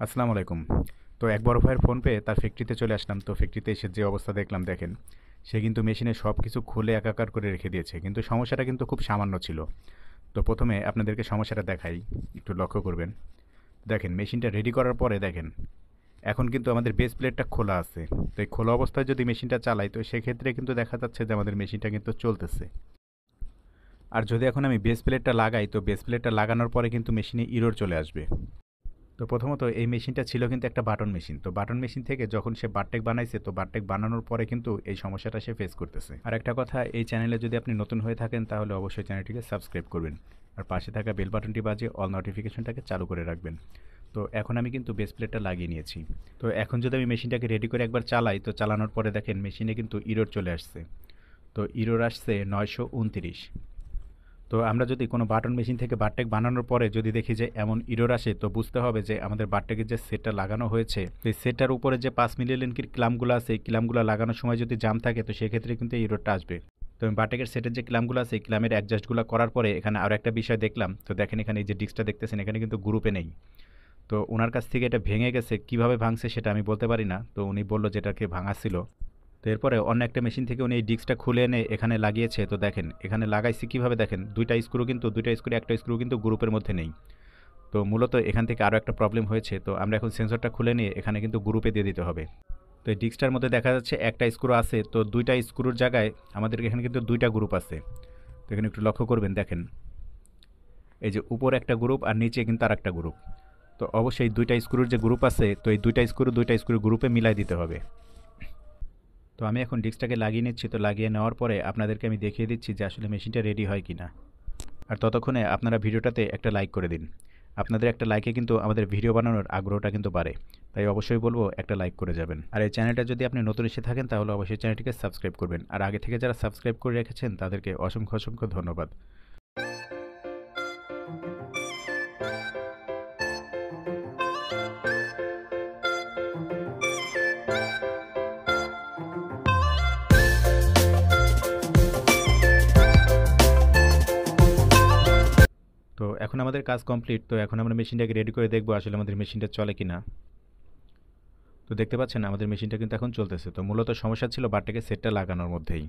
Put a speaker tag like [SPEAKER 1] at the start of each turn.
[SPEAKER 1] আসসালামু আলাইকুম। তো এক বড় ভাইয়ের ফোন পেয়ে তার ফ্যাক্টরিতে চলে আসলাম। তো ফ্যাক্টরিতে এসে যে অবস্থা দেখলাম দেখেন, সে কিন্তু মেশিনে সব কিছু খুলে একাকার করে রেখে দিয়েছে। কিন্তু সমস্যাটা কিন্তু খুব সামান্য ছিল। তো প্রথমে আপনাদেরকে সমস্যাটা দেখাই, একটু লক্ষ্য করবেন। দেখেন মেশিনটা রেডি করার পরে দেখেন, এখন কিন্তু আমাদের বেস প্লেটটা খোলা আছে। তো এই খোলা অবস্থায় যদি মেশিনটা চালাই তো সেক্ষেত্রে কিন্তু দেখা যাচ্ছে যে আমাদের মেশিনটা কিন্তু চলতেছে। আর যদি এখন আমি বেস প্লেটটা লাগাই তো বেস প্লেটটা লাগানোর পরে কিন্তু মেশিনে ইরর চলে আসবে। তো প্রথমত এই মেশিনটা ছিল কিন্তু একটা বাটন মেশিন। তো বাটন মেশিন থেকে যখন সে বারটেক বানাইছে তো বারটেক বানানোর পরে কিন্তু এই সমস্যাটা সে ফেস করতেছে। আর একটা কথা, এই চ্যানেলে যদি আপনি নতুন হয়ে থাকেন তাহলে অবশ্যই চ্যানেলটিকে সাবস্ক্রাইব করবেন। আর পাশে থাকা বেল বাটনটি বাজিয়ে অল নোটিফিকেশনটাকে চালু করে রাখবেন। তো এখন আমি কিন্তু বেস প্লেটটা লাগিয়ে নিয়েছি। তো এখন যদি আমি মেশিনটাকে রেডি করে একবার চালাই তো চালানোর পরে দেখেন মেশিনে কিন্তু ইরর চলে আসছে। তো ইরর আসছে 929। তো আমরা যদি কোনো বাটন মেশিন থেকে বারটেক বানানোর পরে যদি দেখি যে এমন ইরর আসে তো বুঝতে হবে যে আমাদের বারটেকের যে সেটটা লাগানো হয়েছে সেই সেটটার উপরে যে 5 মিলি লিঙ্কের ক্লামগুলো আছে এই ক্লামগুলো লাগানোর সময় যদি জাম থাকে তো সেক্ষেত্রে কিন্তু এই ইররটা আসবে। তো আমি বারটেকের সেটের যে ক্লামগুলো আছে এই ক্লামের অ্যাডজাস্টগুলো করার পরে এখানে আরও একটা বিষয় দেখলাম। তো দেখেন এখানে এই যে ডিস্কটা দেখতেছেন এখানে কিন্তু গ্রুপে নেই। তো ওনার কাছ থেকে এটা ভেঙে গেছে, কিভাবে ভাঙছে সেটা আমি বলতে পারি না। তো উনি বললো যেটাকে ভাঙা ছিল। তো এরপরে অন্য একটা মেশিন থেকে উনি এই ডিস্কটা খুলে এনে এখানে লাগিয়েছে। তো দেখেন এখানে লাগাইছি কীভাবে, দেখেন দুইটা স্ক্রু একটা স্ক্রু কিন্তু গ্রুপের মধ্যে নেই। তো মূলত এখান থেকে আরও একটা প্রবলেম হয়েছে। তো আমরা এখন সেন্সরটা খুলে নিয়ে এখানে কিন্তু গ্রুপে দিয়ে দিতে হবে। তো এই ডিস্কটার মধ্যে দেখা যাচ্ছে একটা স্ক্রু আছে, তো দুইটা স্ক্রুর জায়গায় আমাদের এখানে কিন্তু দুইটা গ্রুপ আছে। তো এখানে একটু লক্ষ্য করবেন, দেখেন এই যে উপরে একটা গ্রুপ আর নিচে কিন্তু আর একটা গ্রুপ। তো অবশ্যই দুইটা স্ক্রুর যে গ্রুপ আছে তো এই দুইটা স্ক্রু গ্রুপে মিলাই দিতে হবে। তো আমি এখন ডিস্কটাকে লাগিয়ে নিচ্ছি। তো লাগিয়ে নেওয়ার পরে আপনাদেরকে আমি দেখিয়ে দিচ্ছি যে আসলে মেশিনটা রেডি হয় কিনা। আর ততক্ষণে আপনারা ভিডিওটাতে একটা লাইক করে দিন। আপনাদের একটা লাইকে কিন্তু আমাদের ভিডিও বানানোর আগ্রহটা কিন্তু বাড়ে। তাই অবশ্যই বলবো একটা লাইক করে যাবেন। আর এই চ্যানেলটা যদি আপনি নতুন এসে থাকেন তাহলে অবশ্যই চ্যানেলটিকে সাবস্ক্রাইব করবেন। আর আগে থেকে যারা সাবস্ক্রাইব করে রেখেছেন তাদেরকে অসংখ্য অসংখ্য ধন্যবাদ। তো এখন আমাদের কাজ কমপ্লিট। তো এখন আমরা মেশিনটাকে রেডি করে দেখবো আসলে আমাদের মেশিনটা চলে কিনা। তো দেখতে পাচ্ছেন আমাদের মেশিনটা কিন্তু এখন চলতেছে। তো মূলত সমস্যা ছিল বারটেকের সেটটা লাগানোর মধ্যেই।